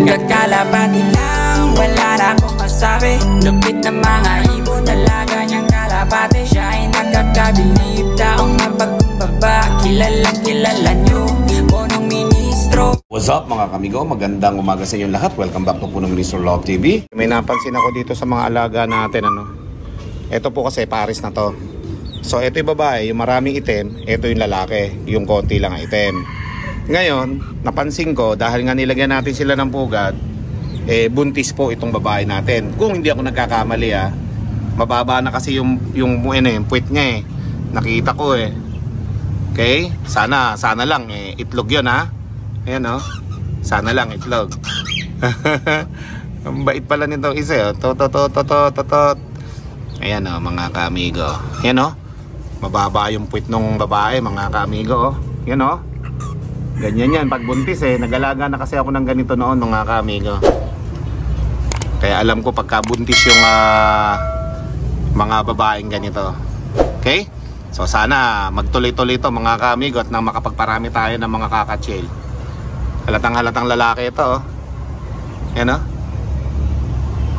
Kakalapati lang, wala na akong masabi. Lupit na mga ibon, talaga niyang kalapati. Siya ay nakakabilib, taong mapagkumbaba. Kilalang kilala niyo, punong ministro. What's up mga kamigo? Magandang umaga sa inyong lahat. Welcome back to Punong Ministro Love TV. May napansin ako dito sa mga alaga natin, ano? Ito po kasi pares na to. So ito yung babae, yung maraming itim. Ito yung lalaki, yung konti lang itim. Ngayon, napansin ko dahil nga nilagyan natin sila ng pugad, buntis po itong babae natin. Kung hindi ako nagkakamali mababa na kasi yung puwet niya Nakita ko Okay? Sana lang itlog 'yon Ayan Sana lang itlog. Ang bait pala nito isa Ayan mga kaamigo. Ayan mababa yung puwet ng babae mga kaamigo Yan ganyan yan pag buntis nagalaga na kasi ako ng ganito noon mga kaamigo. Kaya alam ko pagka buntis yung mga babaeng ganito. Okay? So sana magtuloy-tuloy ito mga kaamigo at nang makapagparami tayo ng mga kakachill. Halatang lalaki ito Yan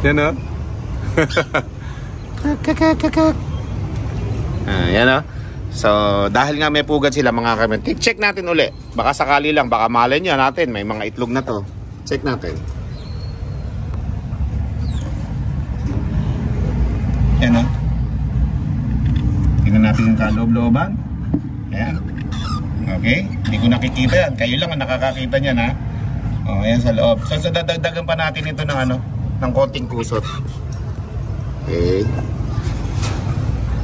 Yan Yan So dahil nga may pugad sila mga kaamigo, check natin uli. Baka sakali lang, baka malay nyo natin may mga itlog na to. Check natin. Yan tingnan natin yung kaloob-looban. Ayan. Okay, hindi ko nakikita yan. Kayo lang ang nakakakita niyan ayan sa loob. So dadagdagan pa natin ito ng ng konting kusot. Okay.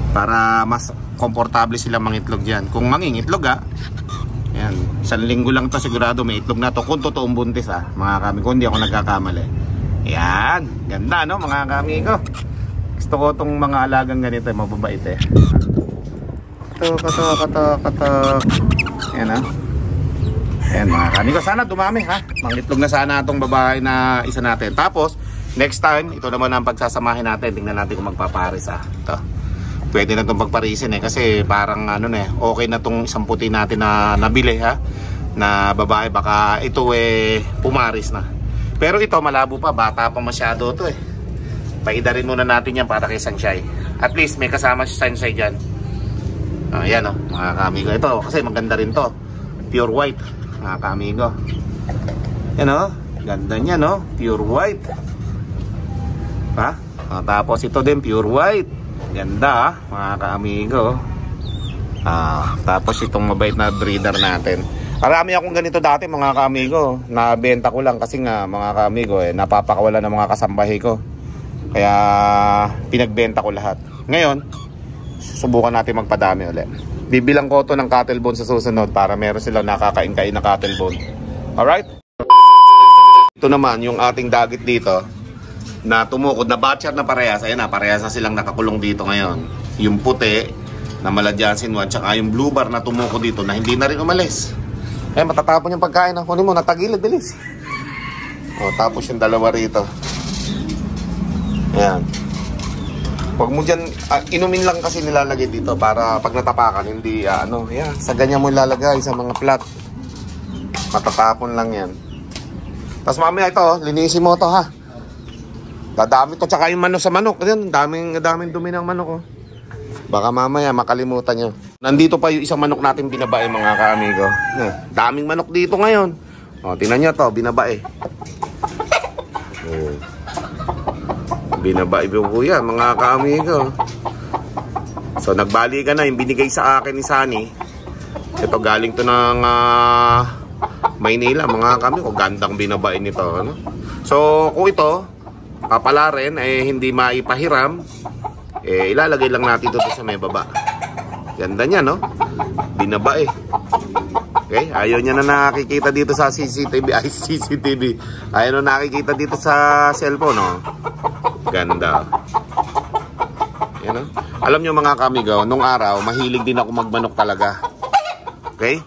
Para mas komportable sila mangitlog dyan. Kung mangingitlog ayan, 1 linggo lang to sigurado may itlog na to. Kung totoong buntis mga kamigo, hindi ako nagkakamali. Ayan, ganda mga kamigo. Gusto ko itong mga alagang ganito mababait Katok. Ayan Ayan mga kamigo, sana dumami mangitlog na sana itong babae na isa natin. Tapos next time, ito naman ang pagsasamahin natin. Tingnan natin kung magpapares ito. Pwede na itong pagparisin kasi parang okay na itong isang puti natin na nabili na babae. Baka ito pumaris na. Pero ito malabo pa, bata pa masyado ito Paidarin muna natin yan para kay Sunshine. At least may kasama si Sunshine dyan. Ayan mga kaamigo. Ito kasi maganda rin to, pure white mga kaamigo. Yan ganda niya pure white tapos ito din pure white. Ganda mga kaamigo. Tapos itong mabait na breeder natin. Marami akong ganito dati mga kaamigo. Nabenta ko lang kasi nga mga kaamigo napapakawala ng mga kasambahay ko. Kaya pinagbenta ko lahat. Ngayon susubukan natin magpadami ulit. Bibilang ko ito ng cattle bone sa susunod para meron silang nakakain-kain na cattle bone. Alright? Ito naman yung ating dagit dito na tumukod na batcher na parehas. Ayan parehas na silang nakakulong dito ngayon. Yung puti na Maladyasin 1 tsaka yung blue bar na tumukod dito na hindi na rin umalis. Matatapon yung pagkain kunin mo, natagilid bilis. Tapos yung dalawa rito. Ayan. Huwag mo dyan inumin lang kasi nilalagay dito para pag natapakan hindi yan. Sa ganyan mo ilalagay sa mga plat. Matatapon lang yan. Tapos mamaya ito linisin mo ito dadami to, tsaka yung manok sa manok. Ayan, daming dumi ng manok Baka mamaya makalimutan nyo. Nandito pa yung isang manok natin binabae mga kaamigo. Daming manok dito ngayon. Tingnan nyo to, binabae. Binabae po yan mga kaamigo. So nagbalikan na yung binigay sa akin ni Sunny. Ito galing to ng Maynila mga kaamigo. Gandang binabae nito So kung ito papalarin hindi maipahiram, ilalagay lang natin ito sa may baba. Ganda niya binabae. Okay, ayaw niya na nakikita dito sa CCTV. Ayaw na nakikita dito sa cellphone Ganda. Yan Alam niyo mga kamigo, nung araw mahilig din ako magmanok talaga. Okay?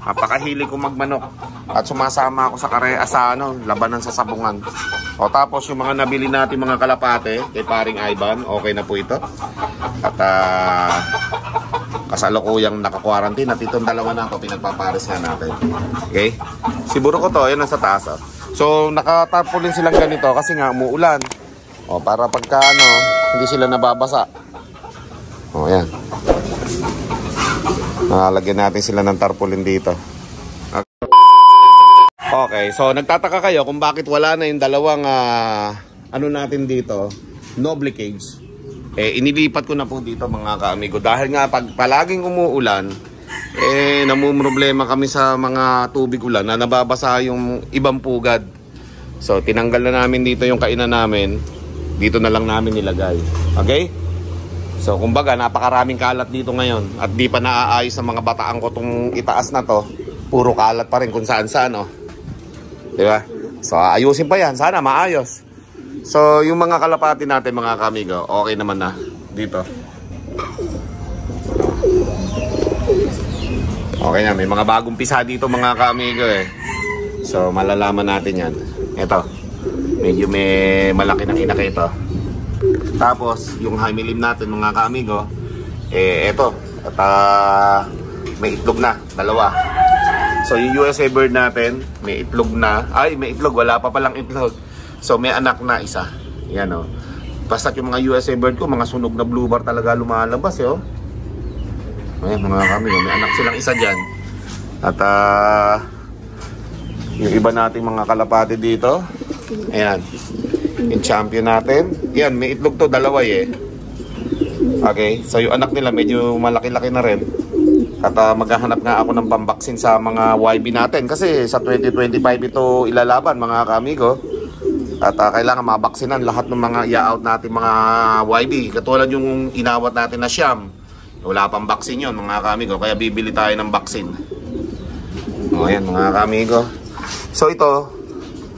Napakahilig ko magmanok. At sumasama ako sa labanan sa sabungan. Tapos yung mga nabili natin mga kalapate kay paring Ivan, okay na po ito. At kasalukuyang naka-quarantine at itong dalawa na ito pinagpapares na natin. Okay? Siguro ko to, yan nasa taas. So nakatarpaulin silang ganito kasi nga umuulan. O, para pagka ano, hindi sila nababasa. O, yan. Nalagyan natin sila ng tarpaulin dito. Okay, so nagtataka kayo kung bakit wala na yung dalawang ano natin dito, noble cage. Inilipat ko na po dito mga kaamigo dahil nga pag palaging umuulan, namumroblema kami sa mga tubig ulan na nababasa yung ibang pugad. So tinanggal na namin dito yung kainan namin, dito na lang namin nilagay. Okay? So kumbaga napakaraming kalat dito ngayon at di pa naaayos sa mga bataan ko tong itaas na to. Puro kalat pa rin kung saan saan, oh. Diba? So ayusin pa yan, sana maayos. So yung mga kalapati natin mga kamigo, okay naman na dito. Okay na, may mga bagong pisa dito mga kamigo eh. So malalaman natin yan. Ito, medyo may malaki ng inak ito. Tapos yung hamilim natin mga kamigo, ito, at may itlog na, dalawa. So yung USA bird natin, may itlog na. Ay, may itlog, wala pa palang itlog. So may anak na isa. Yan o. Basta yung mga USA bird ko, mga sunog na blue bar talaga lumalabas eh, oh. Ayan mga kami, may anak silang isa dyan. At yung iba nating mga kalapati dito, ayan, yung champion natin. Yan, may itlog to, dalawa eh. Okay, so yung anak nila medyo malaki-laki na rin. At maghahanap nga ako ng pambaksin sa mga YB natin. Kasi sa 2025 ito ilalaban mga kamigo. At kailangan mabaksinan lahat ng mga i-out natin mga YB. Katulad yung inawat natin na Siam. Wala pang baksin yun mga kamigo. Kaya bibili tayo ng baksin. O yan mga kamigo. So ito,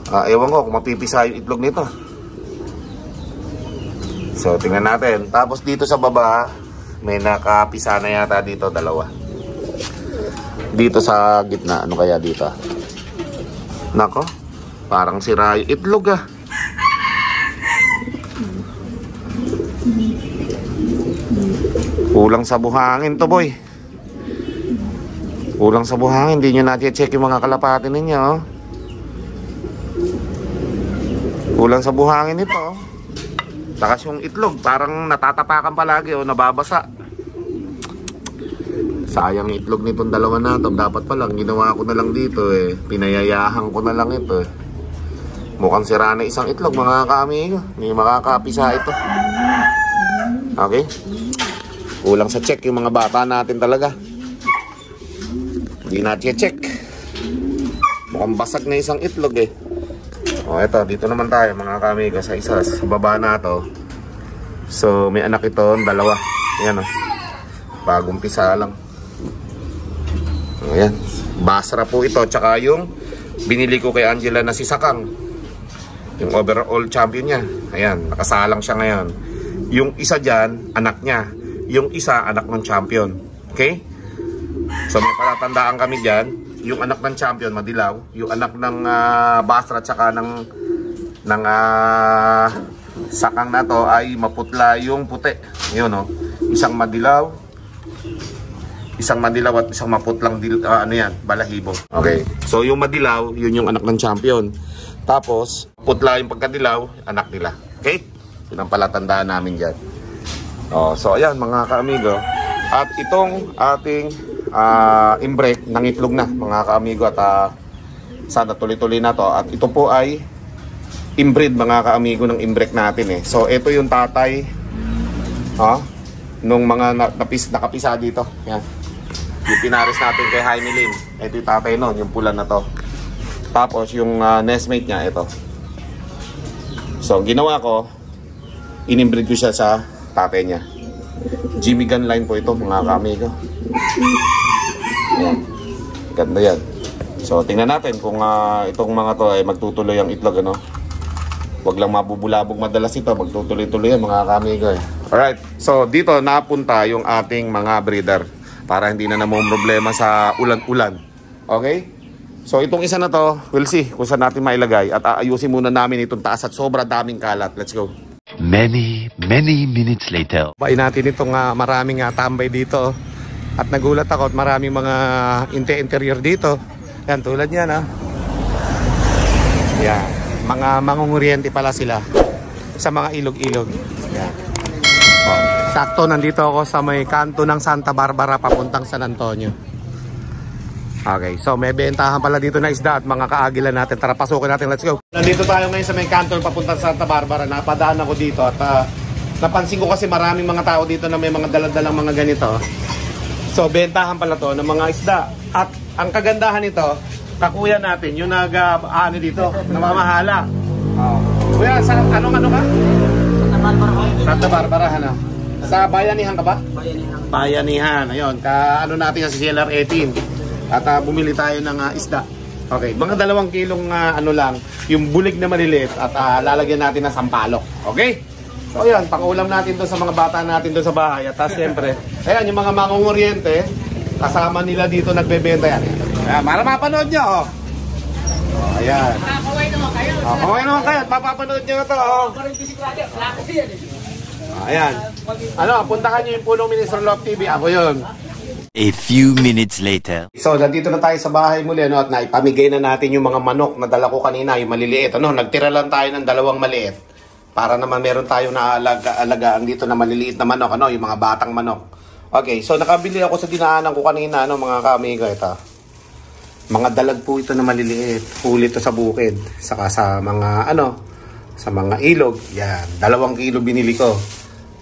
ewan ko kung mapipisa yung itlog nito. So tingnan natin. Tapos dito sa baba, may nakapisa na yata dito, dalawa. Dito sa gitna, ano kaya dito? Nako, parang sira yung itlog ah. Kulang sa buhangin to boy. Kulang sa buhangin. Hindi nyo na-check yung mga kalapati ninyo, oh. Kulang sa buhangin ito, oh. Takas yung itlog, parang natatapakan palagi o nababasa. Sayang itlog nitong dalawa na to. Dapat pa lang, ginawa ko na lang dito eh. Pinayayahan ko na lang ito eh. Mukhang sira na isang itlog mga kamigo. May makakapisa ito. Okay? Kulang sa check yung mga bata natin talaga. Hindi natin check. Mukhang basag na isang itlog eh. O eto, dito naman tayo mga kamigo sa isa, sa baba na to. So may anak ito, dalawa. Ayan o, bagong pisa lang. Ayan, Basra po ito. Tsaka yung binili ko kay Angela na si Sakang, yung overall champion niya. Ayan, nakasalang siya ngayon. Yung isa dyan, anak niya. Yung isa, anak ng champion. Okay? So may palatandaan kami dyan. Yung anak ng champion, madilaw. Yung anak ng Basra tsaka ng Sakang na to ay maputla yung puti. Yun, no? Isang madilaw at isang maputlang ano yan, balahibo. Okay. So yung madilaw, yun yung anak ng champion. Tapos, putla yung pagkadilaw, anak nila. Okay? Yun ang palatandaan namin dyan. So ayan mga kaamigo. At itong ating imbrek ng itlog na mga kaamigo. At sana tuloy-tuloy na to. At ito po ay inbreed mga kaamigo ng imbrek natin eh. So ito yung tatay nung mga nakapisa dito. Yan. Yung pinaris natin kay Jaime Lim. Ito yung tatay nun, yung pula na to. Tapos yung nestmate niya, ito. So ginawa ko, inimbreed ko siya sa tatay niya. Jimmy Gun line po ito mga kamigo. Ayan. Ganda yan. So tingnan natin kung itong mga to ay magtutuloy ang itlog, ano. Huwag lang mabubulabog madalas ito, magtutuloy-tuloy yan mga kamigo eh. Alright, so dito napunta yung ating mga breeder para hindi na namang problema sa ulan-ulan. Okay? So itong isa na to, we'll see kung saan natin mailagay. At aayusin muna namin itong taas at sobra daming kalat. Let's go. Many minutes later. Bain natin itong maraming tambay dito. At nagulat ako at maraming mga interior dito. Yan, tulad yan Yan. Mga mangunguryente pala sila sa mga ilog-ilog. Yan. Oh, sakto, nandito ako sa may kanto ng Santa Barbara papuntang San Antonio. Okay, so may bentahan pala dito na isda at mga kaagilan natin. Tara, pasukin natin. Let's go. Nandito tayo ngayon sa may kanto papuntang Santa Barbara. Napadaan ako dito at napansin ko kasi maraming mga tao dito na may mga daladalang mga ganito. So, bentahan pala to ng mga isda. At ang kagandahan nito, kakuya natin, yung nag-ano dito, namamahala. Oh. Kuya, sa anong-ano ka? Santa Barbara. Santa Barbara, ano? Sa Bayanihan ka ba? Bayanihan. Bayanihan, ayun. Ano natin sa CLR 18. At bumili tayo ng isda. Okay, mga 2 kilong ano lang, yung bulig na maliliit at lalagyan natin ng sampalok. Okay? So ayan, pakulam natin doon sa mga bata natin doon sa bahay. At siyempre, ayan, yung mga mangunguryente, kasama nila dito nagbebenta yan. Ayan, para mapanood nyo, oh. Oh, ayan. Kaway naman kayo. Oh, kaway naman kayo, papapanood nyo ito, oh. Ayan. Ano, puntahan nyo yung Punong Ministro Love TV. Ako yun. A few minutes later. So, nandito na tayo sa bahay muli, ano, at naipamigay na natin yung mga manok na dala ko kanina, yung maliliit. Ano, nagtira lang tayo ng 2 maliit. Para naman meron tayong naalagaan dito na maliliit na manok, ano, yung mga batang manok. Okay, so nakabili ako sa dinaanan ko kanina, ano, mga kaamigo, ito. Mga dalag po ito na maliliit. Huli ito sa bukid. Saka sa mga, ano, sa mga ilog. Yan, 2 kilo binili ko.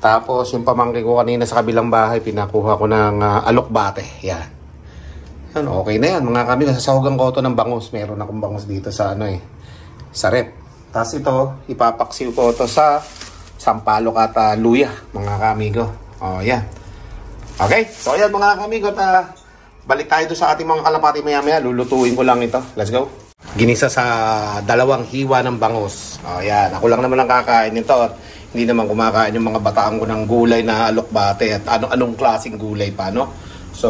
Tapos yung pamangkin ko kanina sa kabilang bahay, pinakuha ko ng alokbate. Yan. Yan, okay na yan mga kami. Sasahugan ko ito ng bangus. Meron akong bangus dito sa ano sa rep. Tapos ito, ipapaksiw ko ito sa sampalok at luya mga kamigo. O yan. Okay. So yan mga kamigo. Balik tayo doon sa ating mga kalapati maya maya. Lulutuin ko lang ito. Let's go. Ginisa sa 2 hiwa ng bangus. O yan. Ako lang naman ang kakain nito. Hindi naman kumakain yung mga bataan ko ng gulay na alokbate at anong klaseng gulay pa, no? So,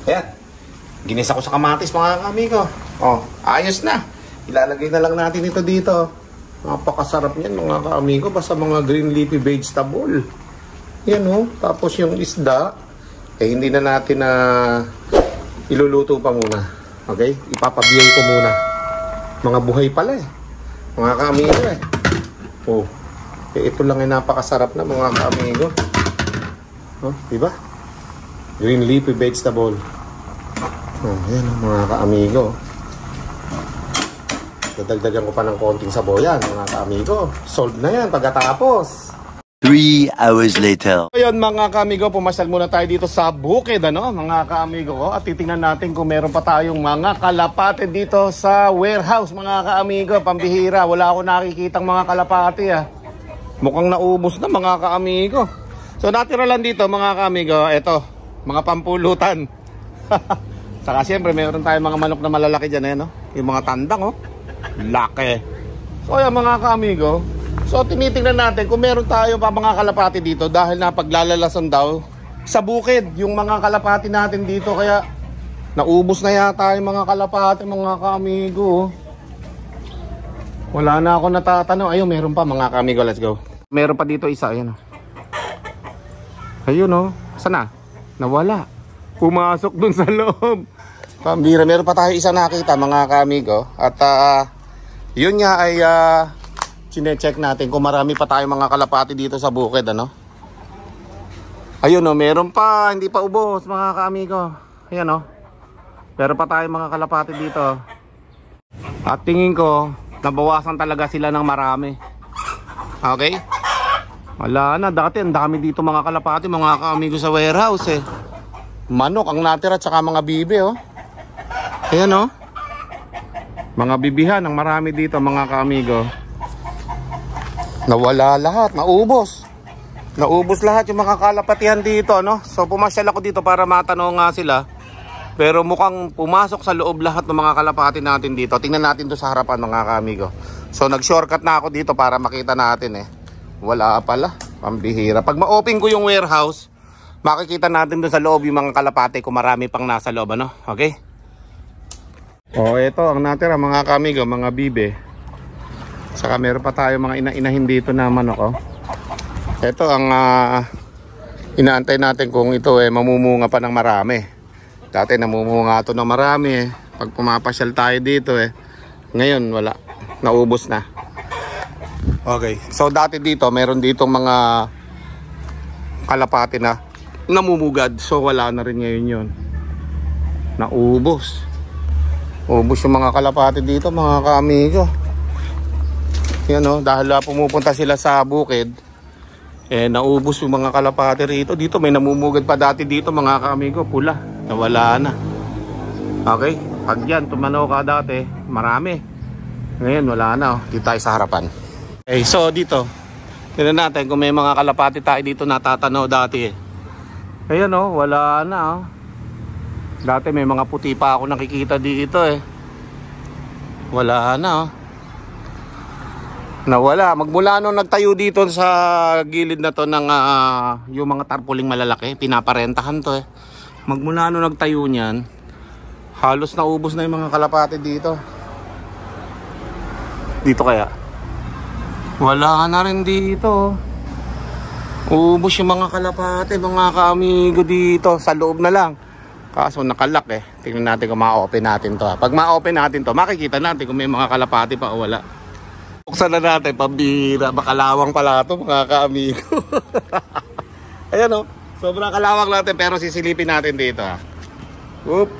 ayan. Ginisa ko sa kamatis, mga kamigo. Oh, ayos na. Ilalagay na lang natin ito dito. Napakasarap niyan, mga kamigo. Basta mga green leafy vegetable. Yan, oh. Tapos yung isda, hindi na natin iluluto pa muna. Okay? Ipapabiyay ko muna. Mga buhay pala mga kamigo Oh. Ito lang ay napakasarap na mga kaamigo. Oh, diba? Green leafy vegetable. Oh, yan mga kaamigo. Dadagdagan ko pa ng konting saboyan mga kaamigo. Solved na yan pagkatapos. 3 hours later. Ayun mga kaamigo, pumasyal muna tayo dito sa bukid, ano, mga kaamigo ko. At titingnan natin kung meron pa tayong mga kalapate dito sa warehouse, mga kaamigo. Pambihira, wala ako nakikitang mga kalapate Mukhang naubos na mga kaamigo. So natira lang dito mga kaamigo, eto, mga pampulutan. Saka siyempre meron tayong mga manok na malalaki dyan no? Yung mga tandang laki. So ayan mga kaamigo. So tinitingnan natin kung meron tayo pa mga kalapati dito. Dahil napaglalasasan daw sa bukid yung mga kalapati natin dito. Kaya naubos na yata yung mga kalapati mga kaamigo. Wala na ako natatanong. Ayun, meron pa mga kaamigo, let's go. Meron pa dito isa, ayun. Ayun sana? Nawala. Pumasok dun sa loob. Pambira, meron pa tayo isa nakita mga kaamigo. At yun nga ay chine-check natin kung marami pa tayong mga kalapati dito sa bukid, ano. Ayun meron pa, hindi pa ubos mga kaamigo. Ayan meron pa tayong mga kalapati dito. At tingin ko nabawasan talaga sila ng marami. Okay? Wala na, dati ang dami dito mga kalapati, mga kaamigo sa warehouse Manok ang natira at saka mga bibe Ayan mga bibihan ang marami dito mga kaamigo. Nawala lahat, naubos. Naubos lahat yung mga kalapatihan dito, no? So pumasyal ako dito para matanong nga sila. Pero mukhang pumasok sa loob lahat ng mga kalapati natin dito. Tingnan natin to sa harapan mga kaamigo. So nag-shortcut na ako dito para makita natin Wala pala, pambihira. Pag ma-open ko yung warehouse, makikita natin doon sa loob yung mga kalapati kung marami pang nasa loob, ano? Okay? Ito ang natira mga kaamigo, mga bibe. Saka meron pa tayo mga inahin dito na manok, Ito ang inaantay natin kung ito mamumunga pa ng marami. Dati namumunga ito ng marami Pag pumapasyal tayo dito Ngayon wala. naubos na. Okay, so dati dito, meron ditong mga kalapati na namumugad. So wala na rin ngayon yun. Naubos. Ubos yung mga kalapati dito, mga kaamigo. Yan o, dahil pumupunta sila sa bukid, naubos yung mga kalapati rito. Dito may namumugad pa dati dito, mga kaamigo, pula. Nawala na. Okay, pag yan, tumanaw ka dati, marami. Ngayon, wala na. Dito tayo sa harapan. Okay, so dito, tignan natin kung may mga kalapati tayo dito natatanaw dati. Ayan o, wala na o. Dati may mga puti pa ako nakikita dito Wala na o. Nawala. Magmula nung nagtayo dito sa gilid na to ng yung mga tarpuling malalaki, pinaparentahan to Magmula nung nagtayo niyan, halos naubos na yung mga kalapati dito. Dito kaya? Wala na rin dito. Ubos yung mga kalapati, mga kaamigo dito. Sa loob na lang. Kaso nakalak Tingnan natin kung ma-open natin to Pag ma-open natin to, makikita natin kung may mga kalapati pa o wala. Buksan na natin, pambira. Makalawang pala ito, mga kaamigo. Ayan o. Sobrang kalawang natin, pero sisilipin natin dito Whoop.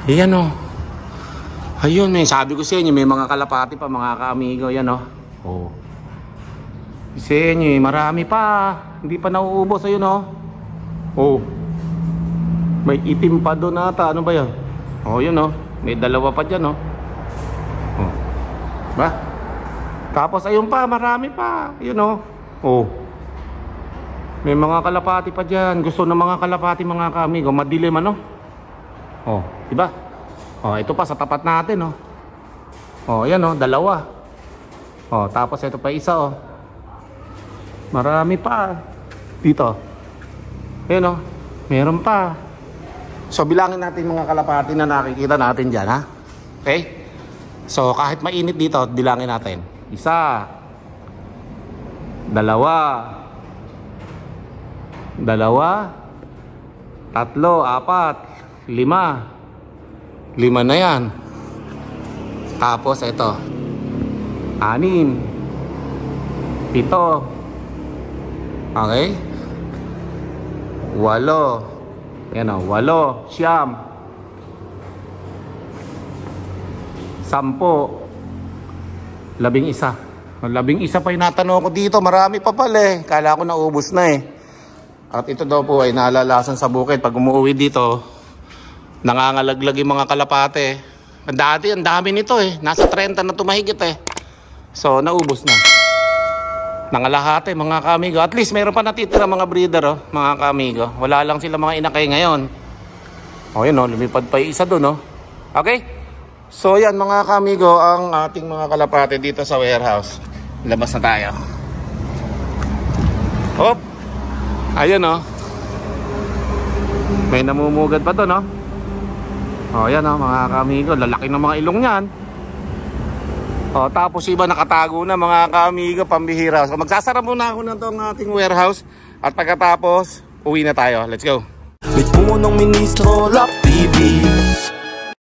Ayan o. Ayun, sabi ko sa inyo, may mga kalapati pa, mga kaamigo. Yan o. Sa inyo, marami pa. Hindi pa nauubos. Ayun o. May itim pa doon ata. Ano ba yan? Yun may dalawa pa dyan Ba? Tapos ayun pa, marami pa. Ayun may mga kalapati pa dyan. Gusto ng mga kalapati, mga kaamigo. Madilim diba? Ito pa sa tapat natin yan dalawa. Tapos ito pa isa marami pa dito. Ayan meron pa. So bilangin natin mga kalapati na nakikita natin dyan Okay? So kahit mainit dito, bilangin natin. Isa, dalawa, tatlo, apat, lima na yan. Tapos ito 6, 7, okay, 8, yan 8, 9, 10, 11 pa yung natanong ko dito. Marami pa pala Kala ko naubos na At ito daw po ay nalalasan sa bukid. Pag umuwi dito, nangangalaglag yung mga kalapate. Dati ang dami nito Nasa 30 na tumahigit So naubos na. Nangalahati, mga kaamigo. At least mayroon pa natitira mga breeder mga kaamigo. Wala lang sila mga inakay ngayon. Yun lumipad pa yung isa doon Okay? So yan mga kaamigo, ang ating mga kalapate dito sa warehouse. Labas na tayo. Hop. Ayun may namumugad pa doon yan mga kaamigo, lalaki ng mga ilong niyan. Tapos iba nakatago na, mga kaamigo, pambihira. So magsasara muna ako na itong ating warehouse. At pagkatapos, uwi na tayo. Let's go. Mit punong ministro, Lap TV.